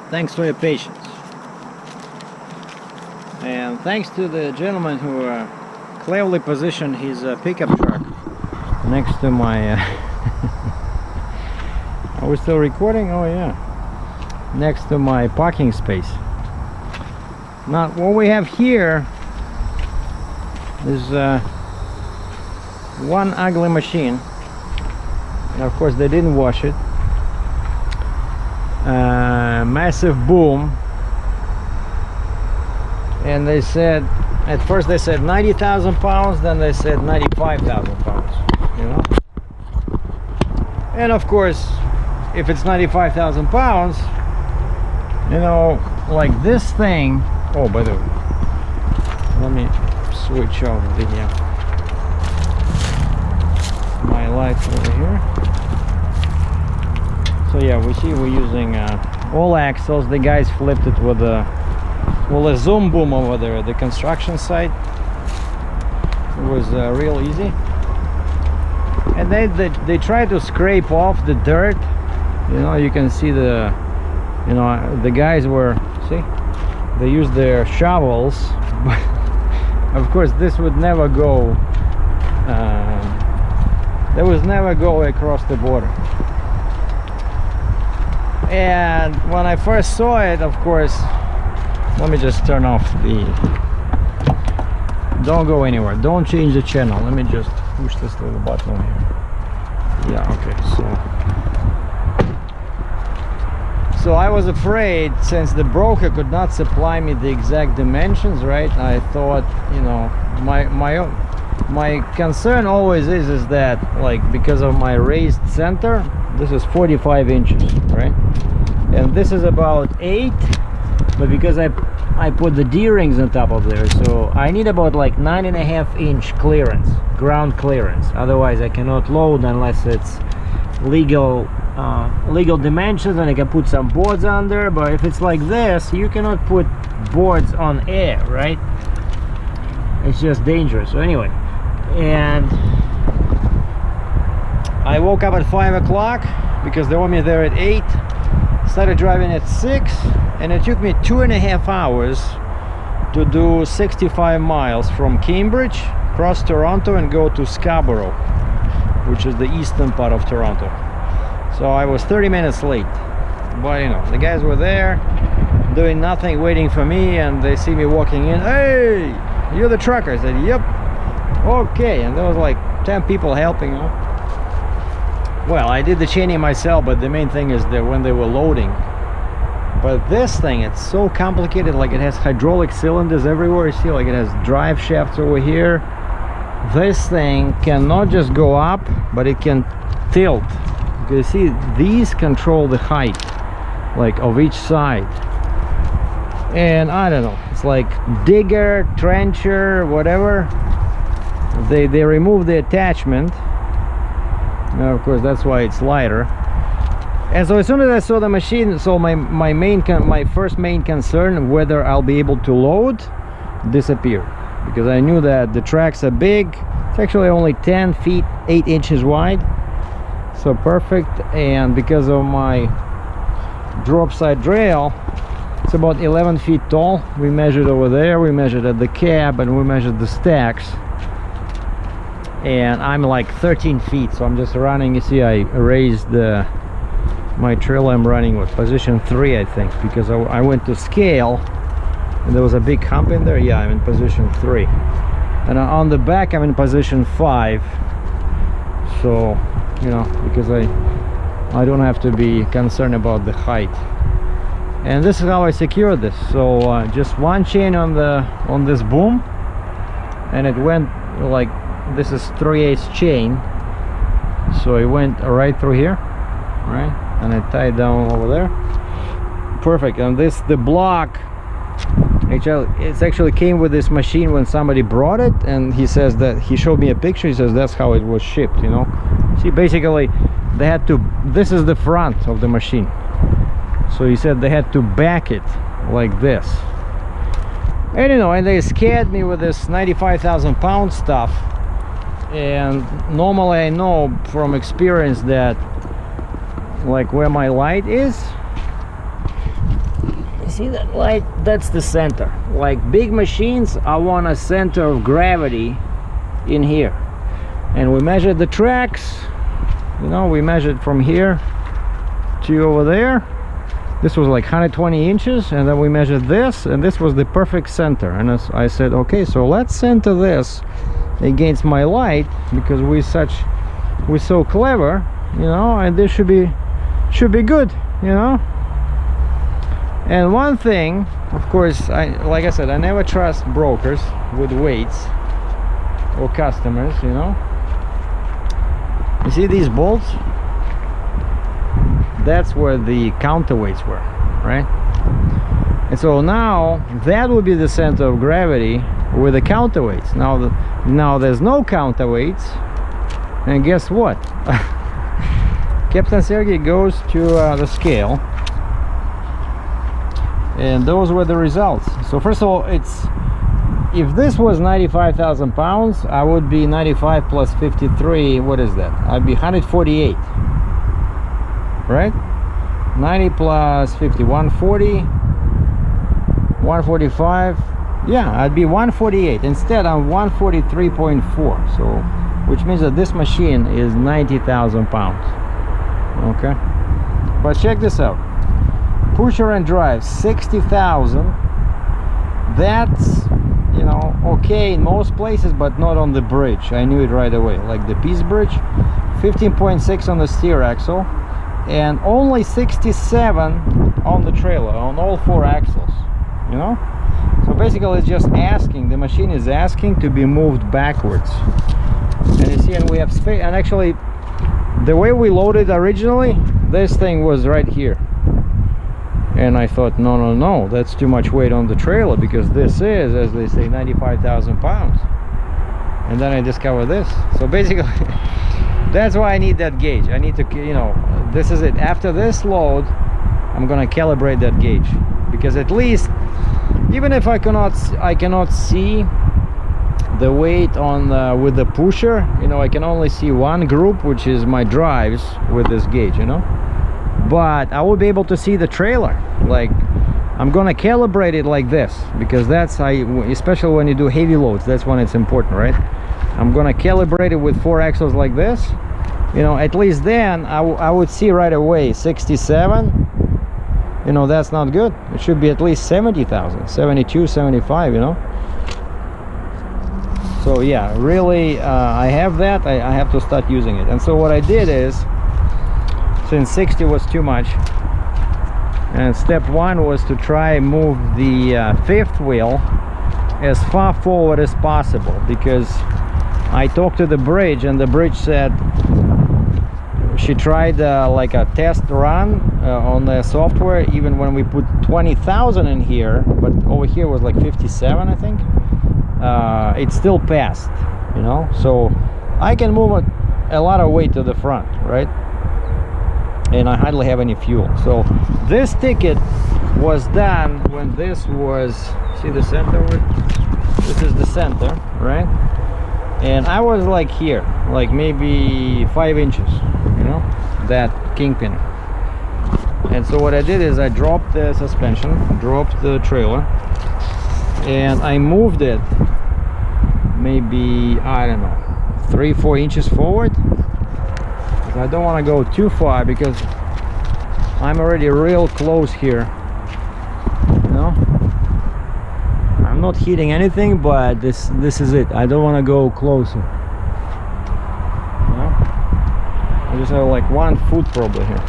Thanks for your patience, and thanks to the gentleman who cleverly positioned his pickup truck next to my are we still recording? Oh yeah, next to my parking space. Now what we have here is one ugly machine, and of course they didn't wash it. Massive boom, and they said, at first they said 90,000 pounds, then they said 95,000 pounds, you know. And of course, if it's 95,000 pounds, you know, like this thing. Oh, by the way, let me switch over my lights over here. So yeah, we see we're using all axles. The guys flipped it with a zoom boom over there at the construction site. It was real easy. And they tried to scrape off the dirt. You know, you can see the guys were, see, they used their shovels, but of course this would never go. There was never go across the border. And when I first saw it, of course, let me just turn off the, don't go anywhere, don't change the channel, let me just push this little button here. Yeah, okay, so I was afraid, since the broker could not supply me the exact dimensions, right? I thought, you know, my concern always is that, like, because of my raised center, this is 45 inches, right? And this is about 8, but because I put the D-rings on top of there, so I need about like 9.5 inch clearance, ground clearance. Otherwise I cannot load unless it's legal dimensions, and I can put some boards under. But if it's like this, you cannot put boards on air, right? It's just dangerous. So anyway, and I woke up at 5 o'clock because they want me there at 8. Started driving at 6, and it took me 2.5 hours to do 65 miles from Cambridge, cross Toronto, and go to Scarborough, which is the eastern part of Toronto. So I was 30 minutes late, but you know, the guys were there doing nothing, waiting for me, and they see me walking in. Hey, you're the trucker? I said, yep. Okay, and there was like 10 people helping, you know. Well, I did the chaining myself, but the main thing is that when they were loading. But this thing, it's so complicated. Like, it has hydraulic cylinders everywhere. You see, like, it has drive shafts over here. This thing cannot just go up, but it can tilt. You can see these control the height, like, of each side. And I don't know, it's like digger, trencher, whatever. They remove the attachment. Now, of course, that's why it's lighter. And so as soon as I saw the machine, so my first main concern, whether I'll be able to load, disappeared, because I knew that the tracks are big. It's actually only 10 feet 8 inches wide, so perfect. And because of my drop side rail, it's about 11 feet tall. We measured over there, we measured at the cab, and we measured the stacks. And I'm like 13 feet, so I'm just running. You see, I raised my trailer. I'm running with position 3, I think, because I went to scale and there was a big hump in there. Yeah, I'm in position 3, and on the back I'm in position 5. So, you know, because I don't have to be concerned about the height. And this is how I secure this. So just one chain on this boom, and it went like, this is 3/8 chain, so it went right through here, right, and I tied down over there. Perfect. And this, the block, it actually came with this machine when somebody brought it, and he says that, he showed me a picture, he says that's how it was shipped, you know. See, basically they had to, this is the front of the machine, so he said they had to back it like this. And you know, and they scared me with this 95,000 pound stuff. And normally I know from experience that, like where my light is, you see that light, that's the center. Like big machines, I want a center of gravity in here. And we measured the tracks, you know, we measured from here to over there. This was like 120 inches, and then we measured this, and this was the perfect center. And I said, okay, so let's center this against my light, because we're so clever, you know, and this should be good, you know. And one thing, of course, like I said, I never trust brokers with weights or customers, you know. You see these bolts? That's where the counterweights were, right? And so now that would be the center of gravity with the counterweights. Now there's no counterweights, and guess what? Captain Sergei goes to the scale, and those were the results. So first of all, if this was 95,000 pounds, I would be 95 plus 53. What is that? I'd be 148. Right? 90 plus 50, 140, 145. Yeah, I'd be 148. Instead, I'm 143.4. So, which means that this machine is 90,000 pounds. Okay. But check this out. Pusher and drive, 60,000. That's, you know, okay in most places, but not on the bridge. I knew it right away. Like the Peace Bridge, 15.6 on the steer axle, and only 67 on the trailer, on all 4 axles, you know. So basically it's just asking, the machine is asking to be moved backwards. And you see, and we have space, and actually the way we loaded originally, this thing was right here, and I thought, no, that's too much weight on the trailer, because this is, as they say, 95,000 pounds. And then I discovered this. So basically that's why I need that gauge. I need to, you know, this is it. After this load, I'm gonna calibrate that gauge, because at least, even if I cannot see the weight on with the pusher, you know, I can only see one group, which is my drives, with this gauge, you know. But I will be able to see the trailer. Like, I'm gonna calibrate it like this, because that's especially when you do heavy loads, that's when it's important, right? I'm gonna calibrate it with 4 axles like this, you know. At least then I would see right away 67, you know. That's not good. It should be at least 70,000, 72, 75, you know. So yeah, really, I have that. I have to start using it. And so what I did is, since 60 was too much, and step 1 was to try move the 5th wheel as far forward as possible, because I talked to the bridge, and the bridge said she tried like a test run on the software, even when we put 20,000 in here, but over here was like 57, I think. It still passed, you know. So I can move a lot of weight to the front, right? And I hardly have any fuel. So this ticket was done when this was, see the center? This is the center, right? And I was like here, like maybe 5 inches, you know, that kingpin. And so what I did is I dropped the suspension, dropped the trailer, and I moved it maybe, I don't know, 3-4 inches forward. I don't want to go too far, because I'm already real close here, you know. I'm not hitting anything, but this is it. I don't want to go closer, you know? I Just have like 1 foot probably here.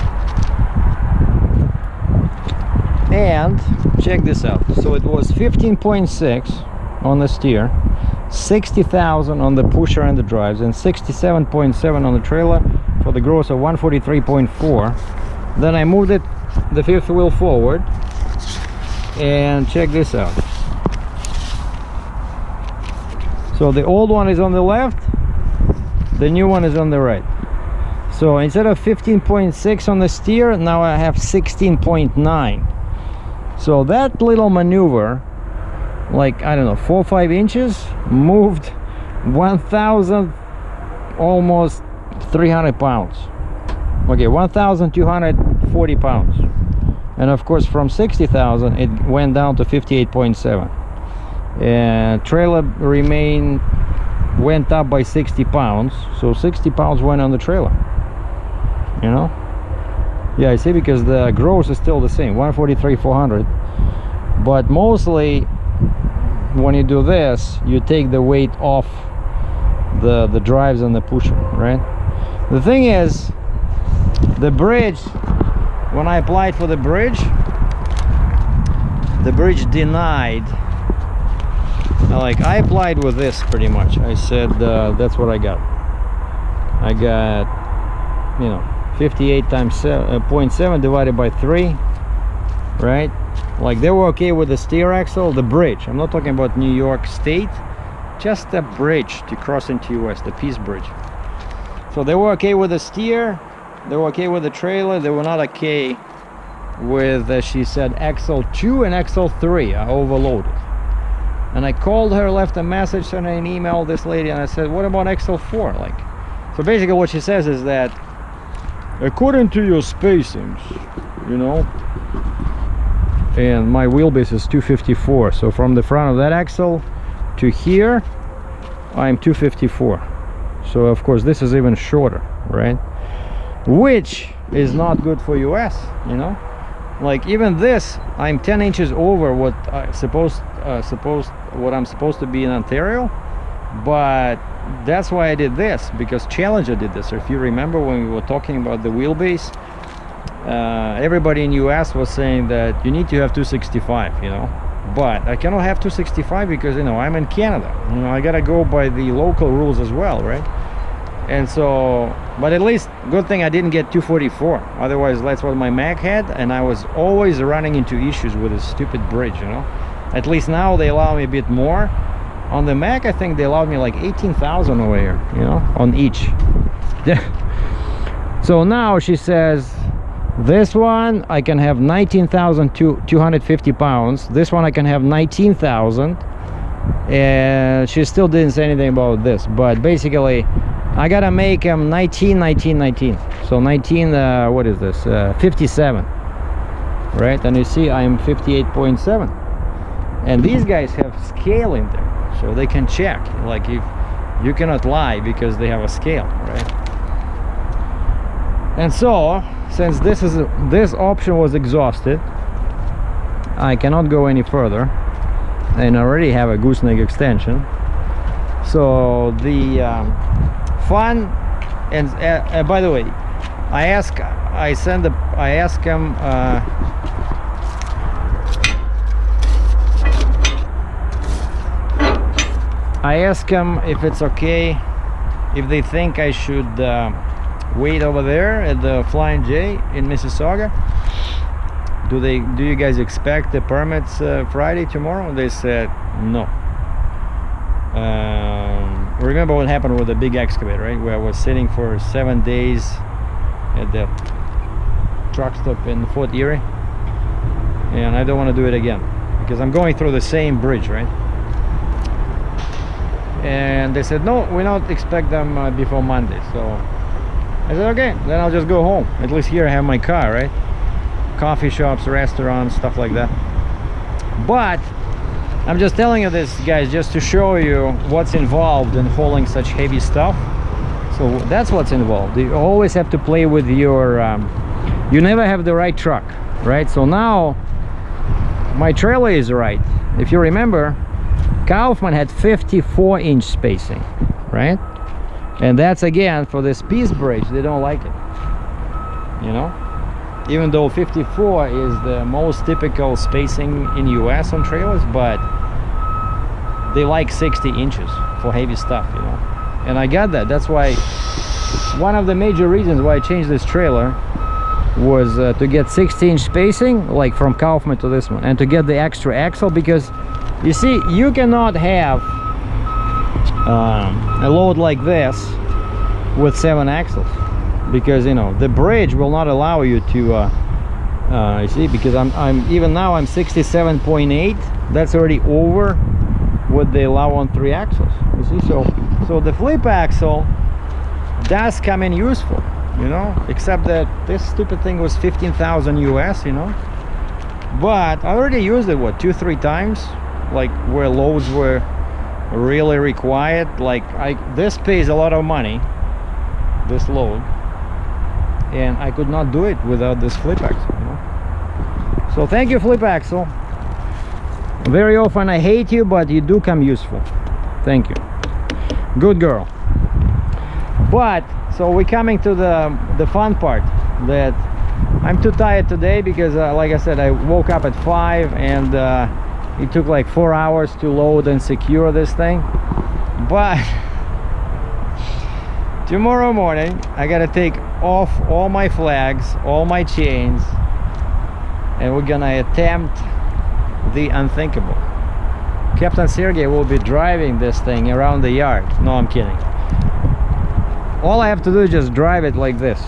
And check this out. So it was 15.6 on the steer, 60,000 on the pusher and the drives, and 67.7 on the trailer for the gross of 143.4. Then I moved it, the fifth wheel forward, and check this out. So the old one is on the left, the new one is on the right. So instead of 15.6 on the steer, now I have 16.9. So that little maneuver, like, I don't know, 4 or 5 inches, moved 1,000, almost 300 pounds. Okay, 1,240 pounds. And of course from 60,000 it went down to 58.7. And trailer went up by 60 pounds. So 60 pounds went on the trailer, you know. Yeah, I see, because the gross is still the same, 143,400. But mostly when you do this, you take the weight off the drives and the pusher, right? The thing is, the bridge, when I applied for the bridge denied. Like, I applied with this pretty much. I said that's what I got. I got, you know, 58 times 0.7 divided by 3, right? Like, they were okay with the steer axle, the bridge. I'm not talking about New York State, just the bridge to cross into US, the Peace Bridge. So they were okay with the steer, they were okay with the trailer, they were not okay with, she said, axle 2 and axle 3 are overloaded. And I called her, left a message, sent an email, this lady, and I said, what about axle 4? Like, so basically what she says is that, according to your spacings, you know, and my wheelbase is 254, so from the front of that axle to here I'm 254. So of course this is even shorter, right? Which is not good for US, you know. Like, even this, I'm 10 inches over what I'm supposed to be in Ontario. But that's why I did this, because Challenger did this. If you remember when we were talking about the wheelbase, everybody in US was saying that you need to have 265, you know. But I cannot have 265 because, you know, I'm in Canada. You know, I gotta go by the local rules as well, right? And so, but at least good thing I didn't get 244. Otherwise, that's what my Mac had, and I was always running into issues with this stupid bridge, you know. At least now they allow me a bit more. On the Mac, I think they allowed me like 18,000 over here, you know, on each. So now she says, this one I can have 19,250 pounds. This one I can have 19,000. And she still didn't say anything about this. But basically, I gotta make them 19, 19, 19. So 19, what is this? 57. Right? And you see, I'm 58.7. And these guys have scale in there. So they can check, like, if you cannot lie because they have a scale, right? And so, since this option was exhausted, I cannot go any further, and I already have a gooseneck extension. So the fun, and by the way, I asked him. I asked them if it's okay, if they think I should wait over there at the Flying J in Mississauga. Do you guys expect the permits Friday, tomorrow? And they said no. Remember what happened with the big excavator, right? Where I was sitting for 7 days at the truck stop in Fort Erie, and I don't want to do it again because I'm going through the same bridge, right? And they said no, we don't expect them before Monday. So I said okay, then I'll just go home. At least here I have my car, right? Coffee shops, restaurants, stuff like that. But I'm just telling you this, guys, just to show you what's involved in hauling such heavy stuff. So that's what's involved. You always have to play with your you never have the right truck, right? So now my trailer is right. If you remember, Kaufman had 54-inch spacing, right? And that's again for this Peace Bridge, they don't like it. you know, even though 54 is the most typical spacing in US on trailers, but they like 60 inches for heavy stuff, you know. And I got that. That's why one of the major reasons why I changed this trailer was to get 60-inch spacing, like from Kaufman to this one, and to get the extra axle, because you see, you cannot have a load like this with 7 axles, because you know the bridge will not allow you to you see, because I'm even now I'm 67.8. that's already over what they allow on 3 axles, you see. So the flip axle does come in useful, you know, except that this stupid thing was 15,000 US, you know. But I already used it, what, 2-3 times, like where loads were really required. Like this pays a lot of money, this load, and I could not do it without this flip axle, you know. So thank you, flip axle. Very often I hate you, but you do come useful. Thank you, good girl. But so we're coming to the fun part, that I'm too tired today because like I said, I woke up at 5 and it took like 4 hours to load and secure this thing. But tomorrow morning I gotta take off all my flags, all my chains, and we're gonna attempt the unthinkable. Captain Sergei will be driving this thing around the yard. No, I'm kidding. All I have to do is just drive it like this,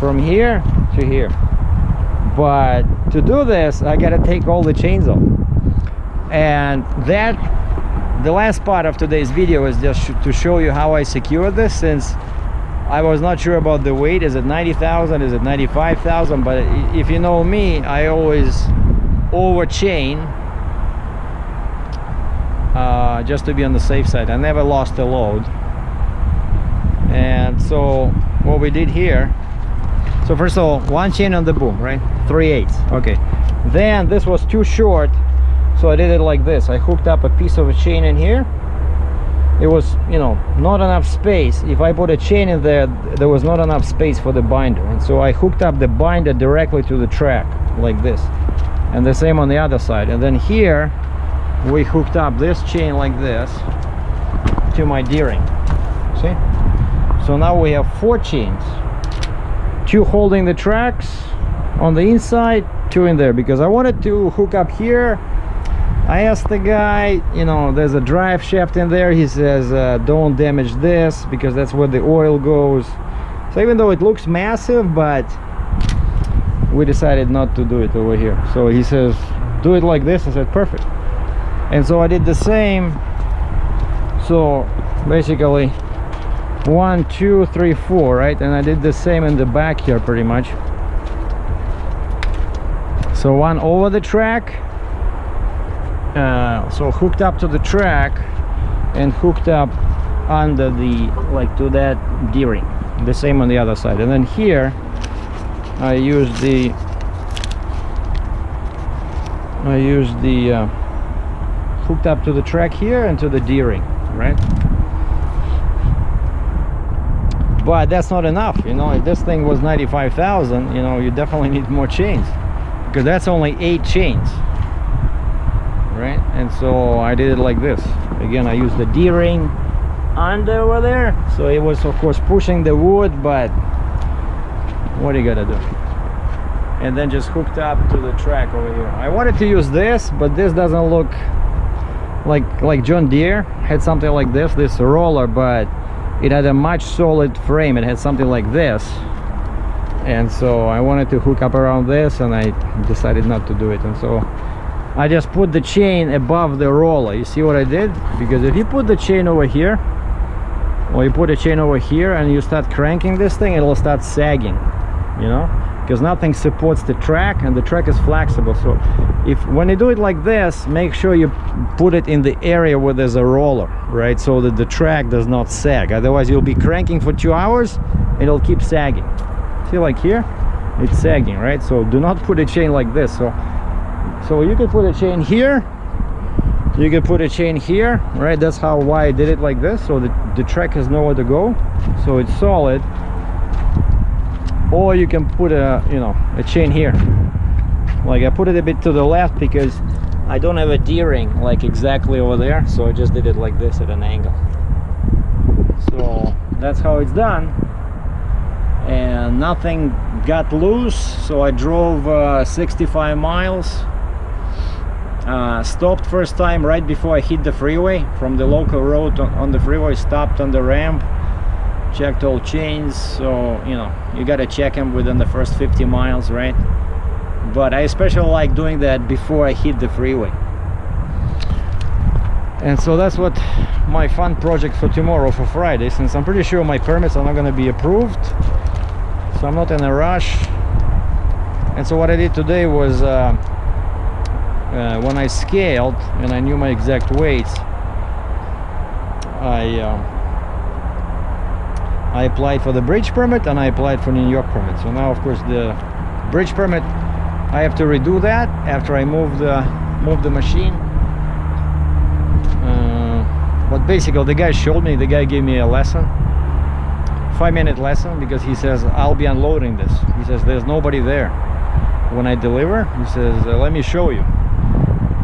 from here to here. But to do this, I gotta take all the chains off. And that, the last part of today's video is just to show you how I secured this, since I was not sure about the weight. Is it 90,000? Is it 95,000? But if you know me, I always over chain just to be on the safe side. I never lost a load. And so what we did here, so first of all, 1 chain on the boom, right? 3/8. Okay, then this was too short, so I did it like this. I hooked up a piece of a chain in here. It was, you know, not enough space. If I put a chain in there, there was not enough space for the binder, and so I hooked up the binder directly to the track like this, and the same on the other side. And then here we hooked up this chain like this to my D-ring. See? So now we have 4 chains, 2 holding the tracks on the inside, 2 in there, because I wanted to hook up here. I asked the guy, you know, there's a drive shaft in there. He says don't damage this because that's where the oil goes. So even though it looks massive, but we decided not to do it over here. So he says do it like this. I said perfect. And so I did the same. So basically 1, 2, 3, 4, right? And I did the same in the back here pretty much. So 1 over the track, so hooked up to the track and hooked up under the, like, to that D-ring. The same on the other side. And then here I used the hooked up to the track here and to the D-ring, right? But that's not enough, you know. If this thing was 95,000, you know, you definitely need more chains, because that's only 8 chains, right? And so I did it like this. Again, I used the D-ring under over there, so it was of course pushing the wood, but what do you gotta do? And then just hooked up to the track over here. I wanted to use this, but this doesn't look like John Deere had something like this roller, but it had a much solid frame. It had something like this, and so I wanted to hook up around this, and I decided not to do it. And so I just put the chain above the roller. You see what I did? Because if you put the chain over here, or you put a chain over here and you start cranking this thing, it'll start sagging, you know, because nothing supports the track, and the track is flexible. So when you do it like this, make sure you put it in the area where there's a roller, right, so that the track does not sag. Otherwise you'll be cranking for 2 hours and it'll keep sagging. See, like here, it's sagging, right? So do not put a chain like this. So you could put a chain here, you could put a chain here, right? That's why I did it like this, so the track has nowhere to go, so it's solid. or you can put a, you know, a chain here. Like I put it a bit to the left because I don't have a D-ring like exactly over there, so I just did it like this at an angle. So that's how it's done, and nothing got loose. So I drove 65 miles. Stopped first time right before I hit the freeway from the local road on the freeway. Stopped on the ramp, checked all chains. So you know, you gotta check them within the first 50 miles, right? But I especially like doing that before I hit the freeway. And so that's what my fun project for tomorrow, for Friday, since I'm pretty sure my permits are not going to be approved, so I'm not in a rush. And so what I did today was when I scaled and I knew my exact weights, I applied for the bridge permit and I applied for New York permit. So now of course the bridge permit, I have to redo that after I move the machine. But basically the guy showed me, the guy gave me a lesson, 5-minute lesson, because he says I'll be unloading this. He says there's nobody there when I deliver. He says let me show you.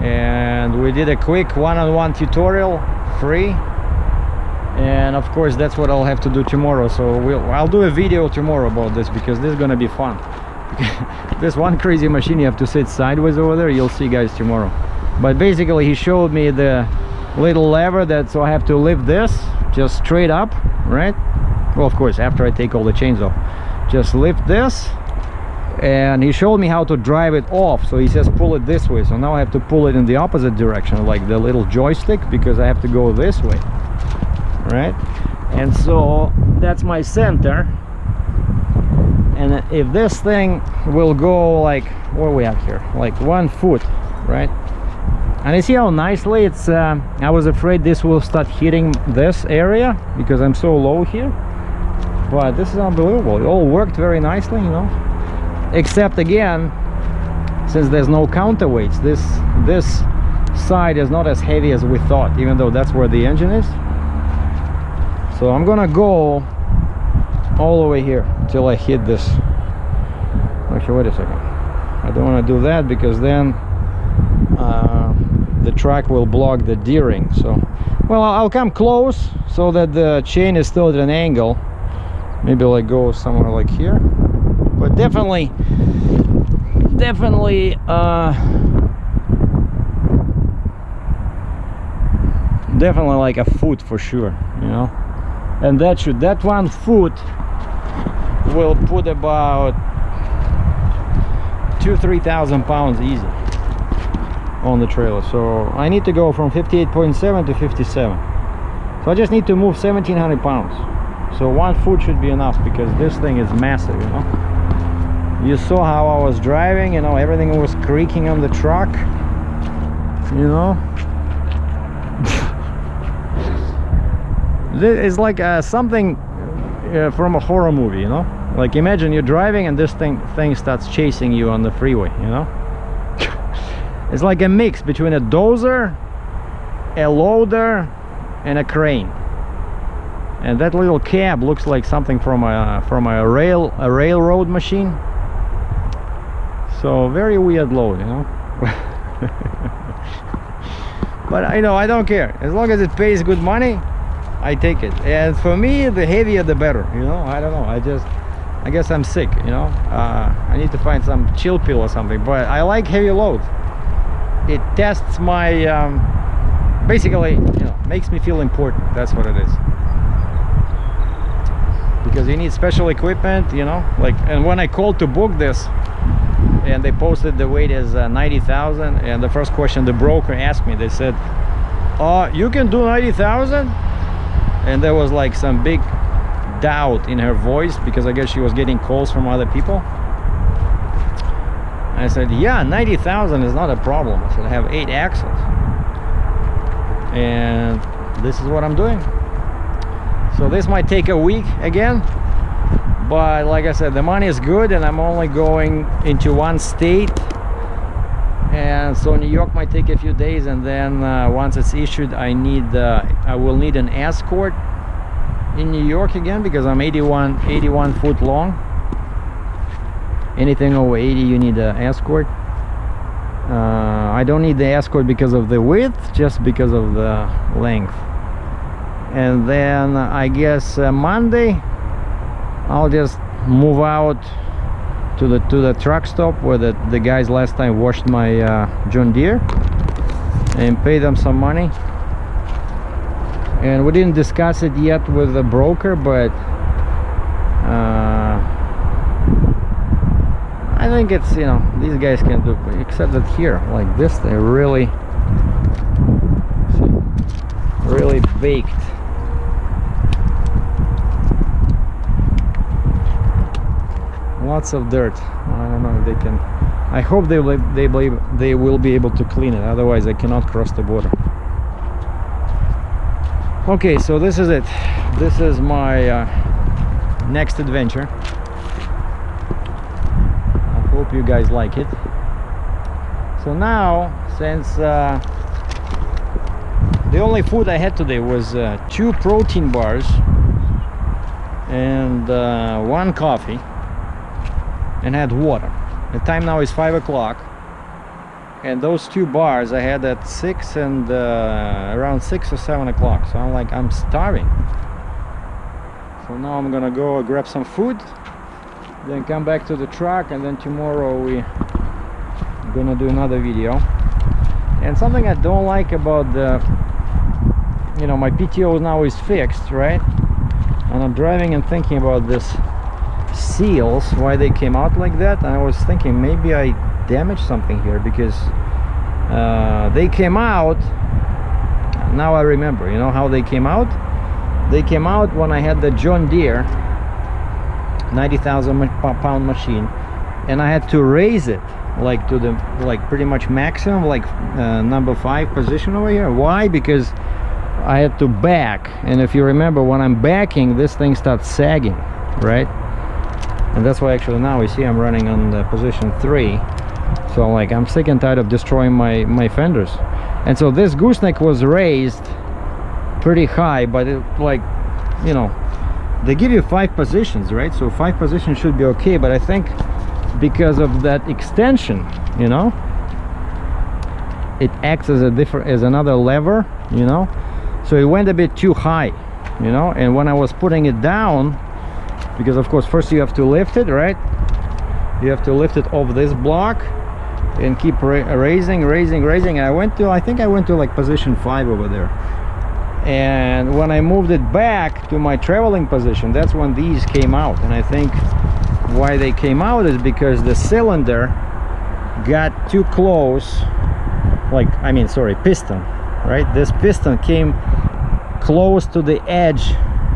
And we did a quick one-on-one tutorial, free. And of course that's what I'll have to do tomorrow. So I'll do a video tomorrow about this, because this is gonna be fun. This one crazy machine, you have to sit sideways over there. You'll see guys tomorrow. But basically he showed me the little lever that, so I have to lift this just straight up, right? Well, of course after I take all the chains off, just lift this. And he showed me how to drive it off. So he says pull it this way. So now I have to pull it in the opposite direction, like the little joystick, because I have to go this way, right? And so that's my center. And if this thing will go like, what do we have here, like 1 foot, right? And you see how nicely it's I was afraid this will start hitting this area because I'm so low here, but this is unbelievable. It all worked very nicely, you know, except again, since there's no counterweights, this side is not as heavy as we thought, even though that's where the engine is. So I'm gonna go all the way here until I hit this. Actually, wait a second, I don't want to do that because then the track will block the D-ring. So well, I'll come close so that the chain is still at an angle. Maybe like go somewhere like here, but definitely like a foot for sure, you know. And that 1 foot will put about 2,000–3,000 pounds easy on the trailer. So I need to go from 58.7 to 57. So I just need to move 1,700 pounds. So 1 foot should be enough, because this thing is massive, you know. You saw how I was driving, you know, everything was creaking on the truck, you know. This is like something from a horror movie, you know. Like imagine you're driving and this thing starts chasing you on the freeway, you know. It's like a mix between a dozer, a loader, and a crane. And that little cab looks like something from a railroad machine. So very weird load, you know. But you know, I don't care, as long as it pays good money, I take it. And for me, the heavier the better, you know. I don't know, I guess I'm sick, you know. I need to find some chill pill or something, but I like heavy loads. It tests my basically, you know, makes me feel important. That's what it is. Because you need special equipment, you know. Like, and when I called to book this and they posted the weight as 90,000, and the first question the broker asked me, they said, you can do 90,000? And there was like some big doubt in her voice, because I guess she was getting calls from other people. I said, yeah, 90,000 is not a problem. I said, I have 8 axles. And this is what I'm doing. So this might take a week again. But like I said, the money is good, and I'm only going into 1 state. And so New York might take a few days, and then once it's issued, I will need an escort in New York again, because I'm 81 foot long. anything over 80 you need an escort. I don't need the escort because of the width, just because of the length. And then I guess Monday I'll just move out to the truck stop where the guys last time washed my John Deere, and pay them some money. And we didn't discuss it yet with the broker, but I think it's, you know, these guys can do, except that here like this they're really baked. Lots of dirt. I don't know if they can. I hope they will be able to clean it, otherwise I cannot cross the border. Okay, so this is it. This is my next adventure. I hope you guys like it. So now, since the only food I had today was 2 protein bars and 1 coffee, and had water. The time now is 5 o'clock, and those 2 bars I had at 6 and around 6 or 7 o'clock. So I'm starving. So now I'm gonna go grab some food, then come back to the truck, and then tomorrow we're gonna do another video. And something I don't like about the, you know, my PTO now is fixed, right? And I'm driving and thinking about this seals, why they came out like that. And I was thinking maybe I damaged something here, because they came out, now I remember, you know how they came out. They came out when I had the John Deere 90,000 pound machine, and I had to raise it like to the pretty much maximum, like number 5 position over here. Why? Because I had to back, and if you remember, when I'm backing, this thing starts sagging, right? And that's why actually now you see I'm running on the position 3. So I'm sick and tired of destroying my fenders. And so this gooseneck was raised pretty high, but it, you know, they give you 5 positions, right? So 5 positions should be okay, but I think because of that extension, you know, it acts as another lever, you know, so it went a bit too high, you know. And when I was putting it down, because of course first you have to lift it, right? You have to lift it off this block and keep raising, and I think I went to like position 5 over there. And when I moved it back to my traveling position, that's when these came out. And I think why they came out is because the cylinder got too close, piston, right? This piston came close to the edge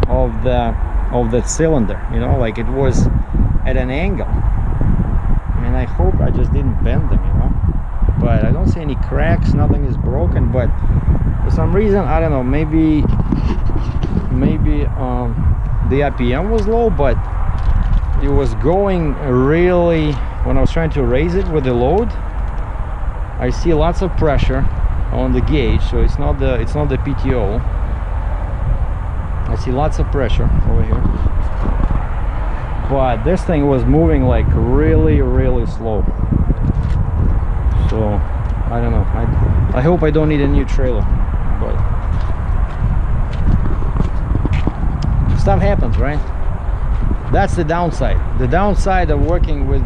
of that cylinder, you know, like it was at an angle. And I hope I just didn't bend them, you know. But I don't see any cracks, nothing is broken. But for some reason, I don't know, maybe the RPM was low, but it was going really, when I was trying to raise it with the load, I see lots of pressure on the gauge. So it's not the PTO. I see lots of pressure over here, but this thing was moving like really slow. So I don't know, I hope I don't need a new trailer, but stuff happens, right? That's the downside of working with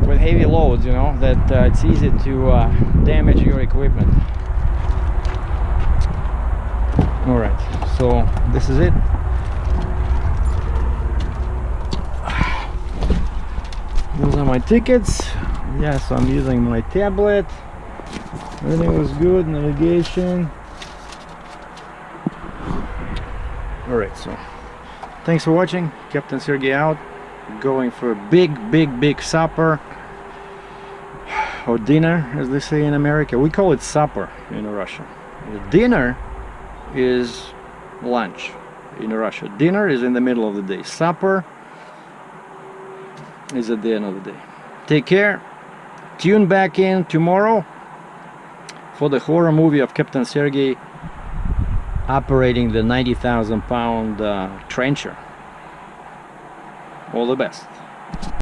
heavy loads, you know, that it's easy to damage your equipment. All right, so this is it. Those are my tickets. Yes, I'm using my tablet. Everything was good. Navigation. All right, so thanks for watching. Captain Sergei out. Going for a big supper, or dinner, as they say in America. We call it supper in Russia. The dinner is lunch in Russia. Dinner is in the middle of the day. Supper is at the end of the day. Take care. Tune back in tomorrow for the horror movie of Captain Sergei operating the 90,000 pound trencher. All the best.